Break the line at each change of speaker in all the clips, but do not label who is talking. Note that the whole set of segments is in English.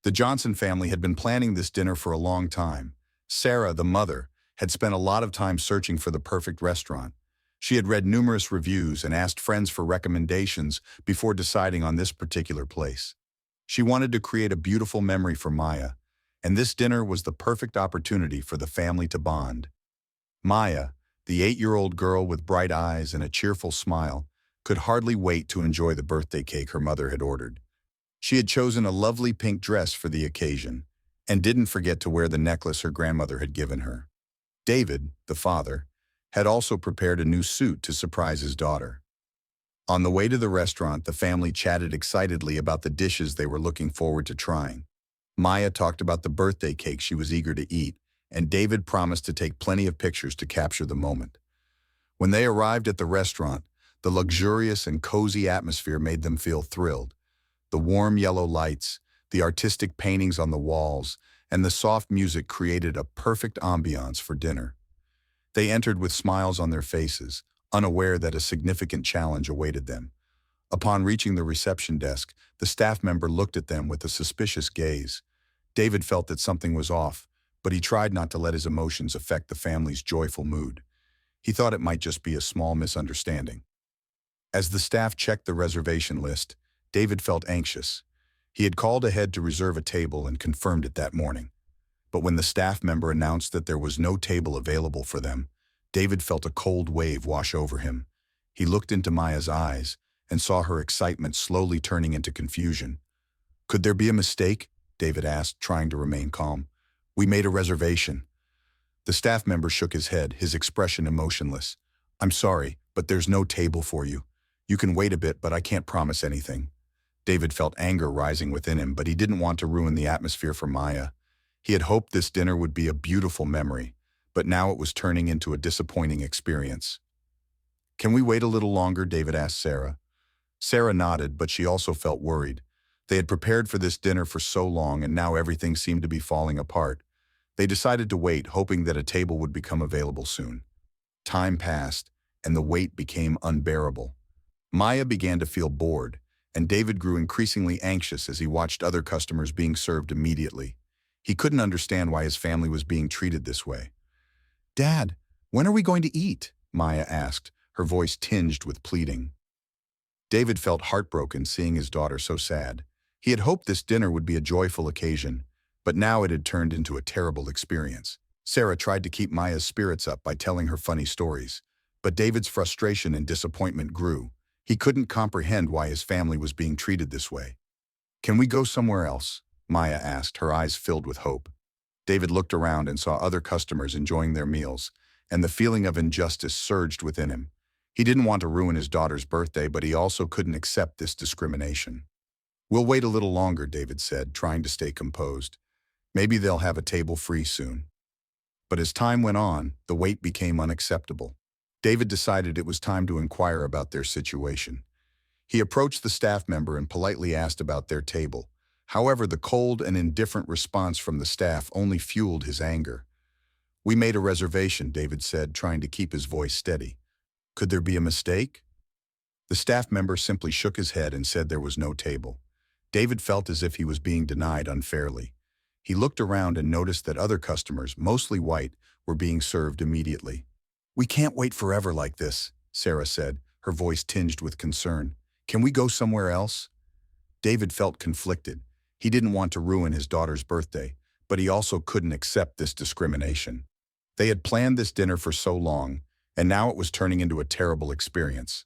The Johnson family had been planning this dinner for a long time. Sarah, the mother, had spent a lot of time searching for the perfect restaurant. She had read numerous reviews and asked friends for recommendations before deciding on this particular place. She wanted to create a beautiful memory for Maya, and this dinner was the perfect opportunity for the family to bond. Maya, the 8-year-old girl with bright eyes and a cheerful smile, could hardly wait to enjoy the birthday cake her mother had ordered. She had chosen a lovely pink dress for the occasion, and didn't forget to wear the necklace her grandmother had given her. David, the father, had also prepared a new suit to surprise his daughter. On the way to the restaurant, the family chatted excitedly about the dishes they were looking forward to trying. Maya talked about the birthday cake she was eager to eat, and David promised to take plenty of pictures to capture the moment. When they arrived at the restaurant, the luxurious and cozy atmosphere made them feel thrilled. The warm yellow lights, the artistic paintings on the walls, and the soft music created a perfect ambiance for dinner. They entered with smiles on their faces, unaware that a significant challenge awaited them. Upon reaching the reception desk, the staff member looked at them with a suspicious gaze. David felt that something was off, but he tried not to let his emotions affect the family's joyful mood. He thought it might just be a small misunderstanding. As the staff checked the reservation list, David felt anxious. He had called ahead to reserve a table and confirmed it that morning. But when the staff member announced that there was no table available for them, David felt a cold wave wash over him. He looked into Maya's eyes and saw her excitement slowly turning into confusion. "Could there be a mistake?" David asked, trying to remain calm. "We made a reservation." The staff member shook his head, his expression emotionless. "I'm sorry, but there's no table for you. You can wait a bit, but I can't promise anything." David felt anger rising within him, but he didn't want to ruin the atmosphere for Maya. He had hoped this dinner would be a beautiful memory, but now it was turning into a disappointing experience. "Can we wait a little longer?" David asked Sarah. Sarah nodded, but she also felt worried. They had prepared for this dinner for so long, and now everything seemed to be falling apart. They decided to wait, hoping that a table would become available soon. Time passed, and the wait became unbearable. Maya began to feel bored, and David grew increasingly anxious as he watched other customers being served immediately. He couldn't understand why his family was being treated this way. "Dad, when are we going to eat?" Maya asked, her voice tinged with pleading. David felt heartbroken seeing his daughter so sad. He had hoped this dinner would be a joyful occasion, but now it had turned into a terrible experience. Sarah tried to keep Maya's spirits up by telling her funny stories, but David's frustration and disappointment grew. He couldn't comprehend why his family was being treated this way. "Can we go somewhere else?" Maya asked, her eyes filled with hope. David looked around and saw other customers enjoying their meals, and the feeling of injustice surged within him. He didn't want to ruin his daughter's birthday, but he also couldn't accept this discrimination. "We'll wait a little longer," David said, trying to stay composed. "Maybe they'll have a table free soon." But as time went on, the wait became unacceptable. David decided it was time to inquire about their situation. He approached the staff member and politely asked about their table. However, the cold and indifferent response from the staff only fueled his anger. "We made a reservation," David said, trying to keep his voice steady. "Could there be a mistake?" The staff member simply shook his head and said there was no table. David felt as if he was being denied unfairly. He looked around and noticed that other customers, mostly white, were being served immediately. "We can't wait forever like this," Sarah said, her voice tinged with concern. "Can we go somewhere else?" David felt conflicted. He didn't want to ruin his daughter's birthday, but he also couldn't accept this discrimination. They had planned this dinner for so long, and now it was turning into a terrible experience.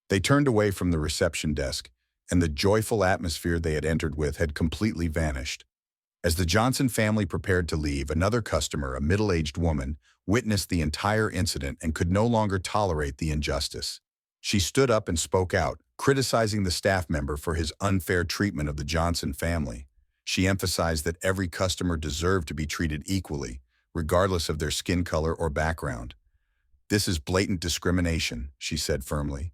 They turned away from the reception desk, and the joyful atmosphere they had entered with had completely vanished. As the Johnson family prepared to leave, another customer, a middle-aged woman, witnessed the entire incident and could no longer tolerate the injustice. She stood up and spoke out, criticizing the staff member for his unfair treatment of the Johnson family. She emphasized that every customer deserved to be treated equally, regardless of their skin color or background. "This is blatant discrimination," she said firmly.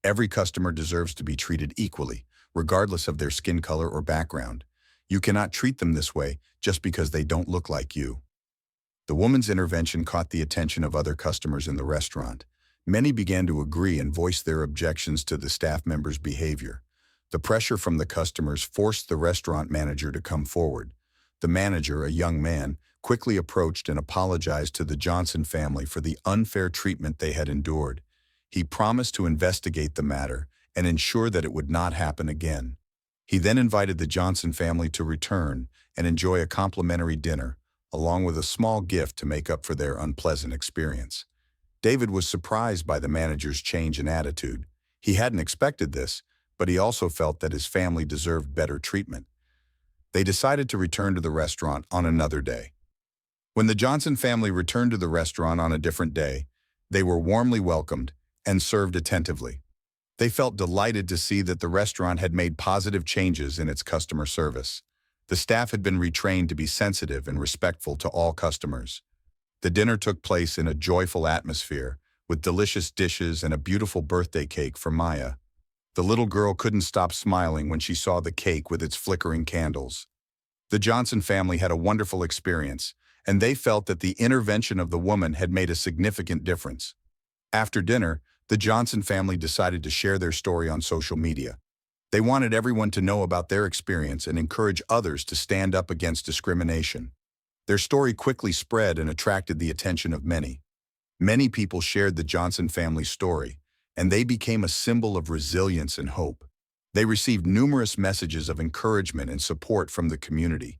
"Every customer deserves to be treated equally, regardless of their skin color or background. You cannot treat them this way just because they don't look like you." The woman's intervention caught the attention of other customers in the restaurant. Many began to agree and voice their objections to the staff member's behavior. The pressure from the customers forced the restaurant manager to come forward. The manager, a young man, quickly approached and apologized to the Johnson family for the unfair treatment they had endured. He promised to investigate the matter and ensure that it would not happen again. He then invited the Johnson family to return and enjoy a complimentary dinner, along with a small gift to make up for their unpleasant experience. David was surprised by the manager's change in attitude. He hadn't expected this, but he also felt that his family deserved better treatment. They decided to return to the restaurant on another day. When the Johnson family returned to the restaurant on a different day, they were warmly welcomed and served attentively. They felt delighted to see that the restaurant had made positive changes in its customer service. The staff had been retrained to be sensitive and respectful to all customers. The dinner took place in a joyful atmosphere, with delicious dishes and a beautiful birthday cake for Maya. The little girl couldn't stop smiling when she saw the cake with its flickering candles. The Johnson family had a wonderful experience, and they felt that the intervention of the woman had made a significant difference. After dinner, the Johnson family decided to share their story on social media. They wanted everyone to know about their experience and encourage others to stand up against discrimination. Their story quickly spread and attracted the attention of many. Many people shared the Johnson family's story, and they became a symbol of resilience and hope. They received numerous messages of encouragement and support from the community.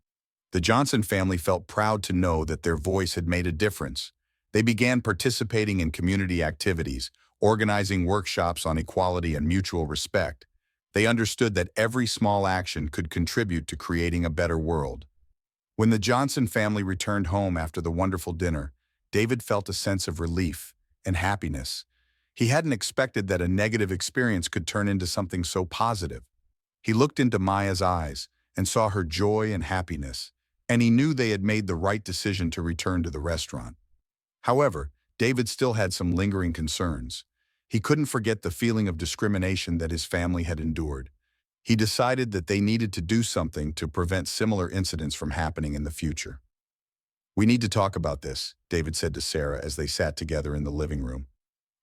The Johnson family felt proud to know that their voice had made a difference. They began participating in community activities, organizing workshops on equality and mutual respect. They understood that every small action could contribute to creating a better world. When the Johnson family returned home after the wonderful dinner, David felt a sense of relief and happiness. He hadn't expected that a negative experience could turn into something so positive. He looked into Maya's eyes and saw her joy and happiness, and he knew they had made the right decision to return to the restaurant. However, David still had some lingering concerns. He couldn't forget the feeling of discrimination that his family had endured. He decided that they needed to do something to prevent similar incidents from happening in the future. "We need to talk about this," David said to Sarah as they sat together in the living room.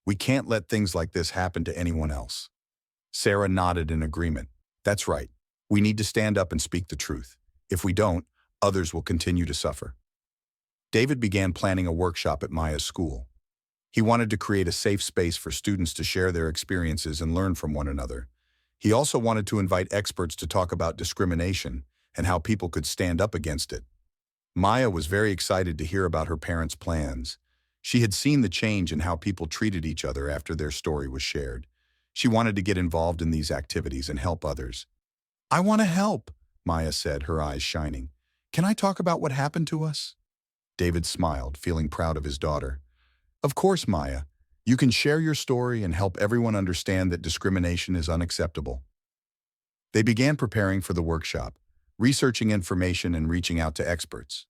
"We can't let things like this happen to anyone else." Sarah nodded in agreement. "That's right. We need to stand up and speak the truth. If we don't, others will continue to suffer." David began planning a workshop at Maya's school. He wanted to create a safe space for students to share their experiences and learn from one another. He also wanted to invite experts to talk about discrimination and how people could stand up against it. Maya was very excited to hear about her parents' plans. She had seen the change in how people treated each other after their story was shared. She wanted to get involved in these activities and help others. "I want to help," Maya said, her eyes shining. "Can I talk about what happened to us?" David smiled, feeling proud of his daughter. "Of course, Maya. You can share your story and help everyone understand that discrimination is unacceptable." They began preparing for the workshop, researching information and reaching out to experts.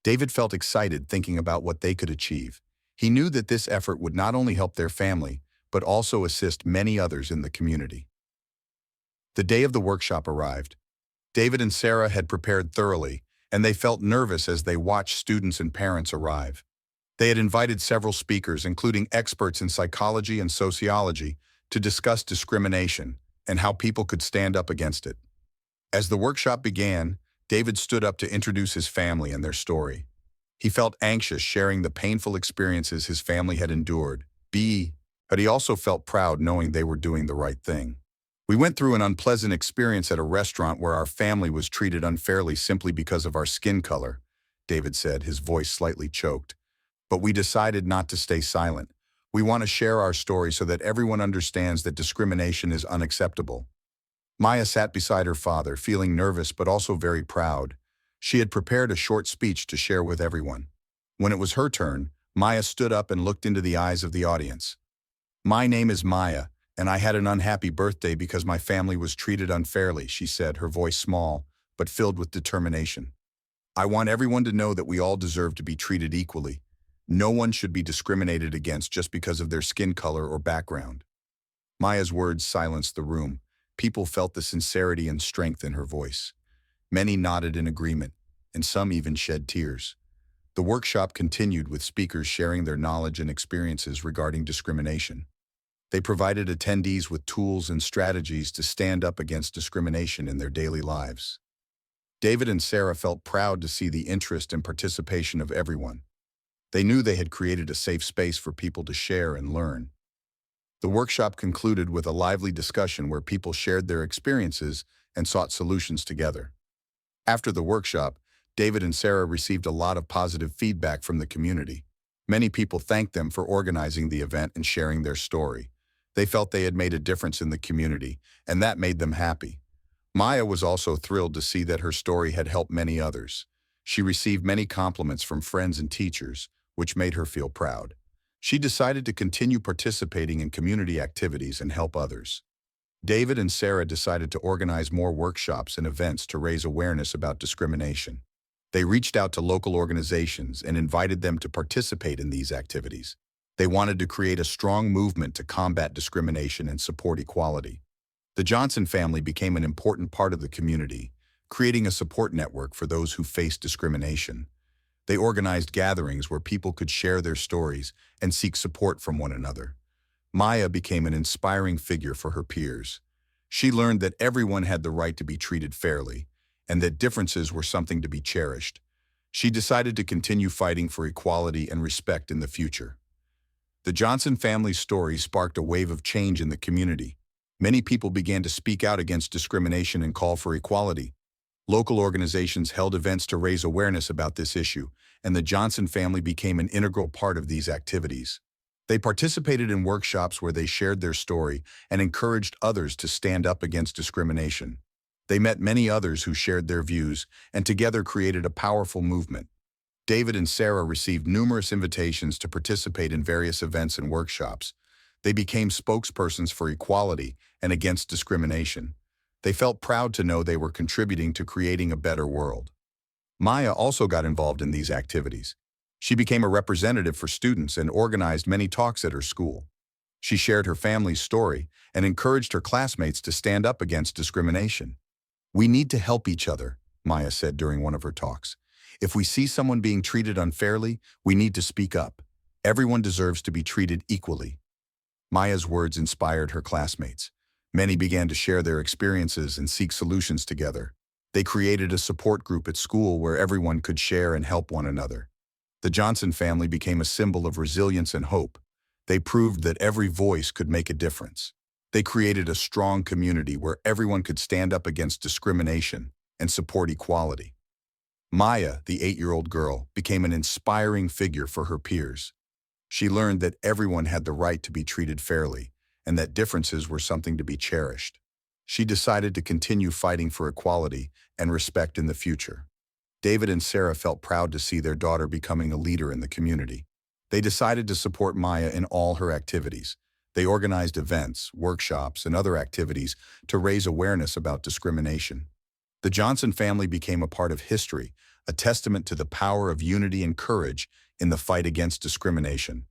David felt excited thinking about what they could achieve. He knew that this effort would not only help their family, but also assist many others in the community. The day of the workshop arrived. David and Sarah had prepared thoroughly, and they felt nervous as they watched students and parents arrive. They had invited several speakers, including experts in psychology and sociology, to discuss discrimination and how people could stand up against it. As the workshop began, David stood up to introduce his family and their story. He felt anxious sharing the painful experiences his family had endured, but he also felt proud knowing they were doing the right thing. "We went through an unpleasant experience at a restaurant where our family was treated unfairly simply because of our skin color," David said, his voice slightly choked. "But we decided not to stay silent. We want to share our story so that everyone understands that discrimination is unacceptable." Maya sat beside her father, feeling nervous but also very proud. She had prepared a short speech to share with everyone. When it was her turn, Maya stood up and looked into the eyes of the audience. "My name is Maya, and I had an unhappy birthday because my family was treated unfairly," she said, her voice small, but filled with determination. "I want everyone to know that we all deserve to be treated equally. No one should be discriminated against just because of their skin color or background." Maya's words silenced the room. People felt the sincerity and strength in her voice. Many nodded in agreement, and some even shed tears. The workshop continued with speakers sharing their knowledge and experiences regarding discrimination. They provided attendees with tools and strategies to stand up against discrimination in their daily lives. David and Sarah felt proud to see the interest and participation of everyone. They knew they had created a safe space for people to share and learn. The workshop concluded with a lively discussion where people shared their experiences and sought solutions together. After the workshop, David and Sarah received a lot of positive feedback from the community. Many people thanked them for organizing the event and sharing their story. They felt they had made a difference in the community, and that made them happy. Maya was also thrilled to see that her story had helped many others. She received many compliments from friends and teachers, which made her feel proud. She decided to continue participating in community activities and help others. David and Sarah decided to organize more workshops and events to raise awareness about discrimination. They reached out to local organizations and invited them to participate in these activities. They wanted to create a strong movement to combat discrimination and support equality. The Johnson family became an important part of the community, creating a support network for those who faced discrimination. They organized gatherings where people could share their stories and seek support from one another. Maya became an inspiring figure for her peers. She learned that everyone had the right to be treated fairly, and that differences were something to be cherished. She decided to continue fighting for equality and respect in the future. The Johnson family's story sparked a wave of change in the community. Many people began to speak out against discrimination and call for equality. Local organizations held events to raise awareness about this issue, and the Johnson family became an integral part of these activities. They participated in workshops where they shared their story and encouraged others to stand up against discrimination. They met many others who shared their views and together created a powerful movement. David and Sarah received numerous invitations to participate in various events and workshops. They became spokespersons for equality and against discrimination. They felt proud to know they were contributing to creating a better world. Maya also got involved in these activities. She became a representative for students and organized many talks at her school. She shared her family's story and encouraged her classmates to stand up against discrimination. "We need to help each other," Maya said during one of her talks. "If we see someone being treated unfairly, we need to speak up. Everyone deserves to be treated equally." Maya's words inspired her classmates. Many began to share their experiences and seek solutions together. They created a support group at school where everyone could share and help one another. The Johnson family became a symbol of resilience and hope. They proved that every voice could make a difference. They created a strong community where everyone could stand up against discrimination and support equality. Maya, the 8-year-old girl, became an inspiring figure for her peers. She learned that everyone had the right to be treated fairly and that differences were something to be cherished. She decided to continue fighting for equality and respect in the future. David and Sarah felt proud to see their daughter becoming a leader in the community. They decided to support Maya in all her activities. They organized events, workshops, and other activities to raise awareness about discrimination. The Johnson family became a part of history, a testament to the power of unity and courage in the fight against discrimination.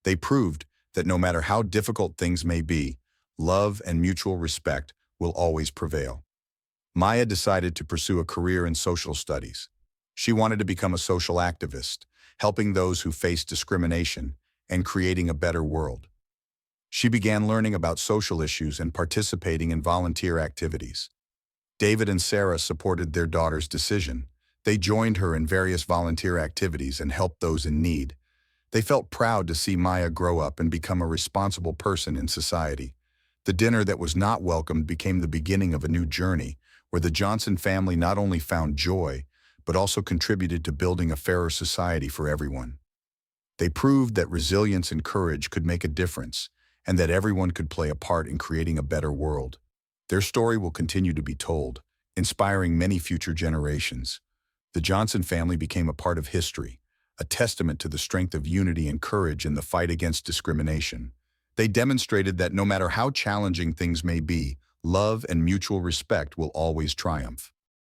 They proved that no matter how difficult things may be, love and mutual respect will always prevail. Maya decided to pursue a career in social studies. She wanted to become a social activist, helping those who face discrimination and creating a better world. She began learning about social issues and participating in volunteer activities. David and Sarah supported their daughter's decision. They joined her in various volunteer activities and helped those in need. They felt proud to see Maya grow up and become a responsible person in society. The dinner that was not welcomed became the beginning of a new journey, where the Johnson family not only found joy, but also contributed to building a fairer society for everyone. They proved that resilience and courage could make a difference, and that everyone could play a part in creating a better world. Their story will continue to be told, inspiring many future generations. The Johnson family became a part of history, a testament to the strength of unity and courage in the fight against discrimination. They demonstrated that no matter how challenging things may be, love and mutual respect will always triumph.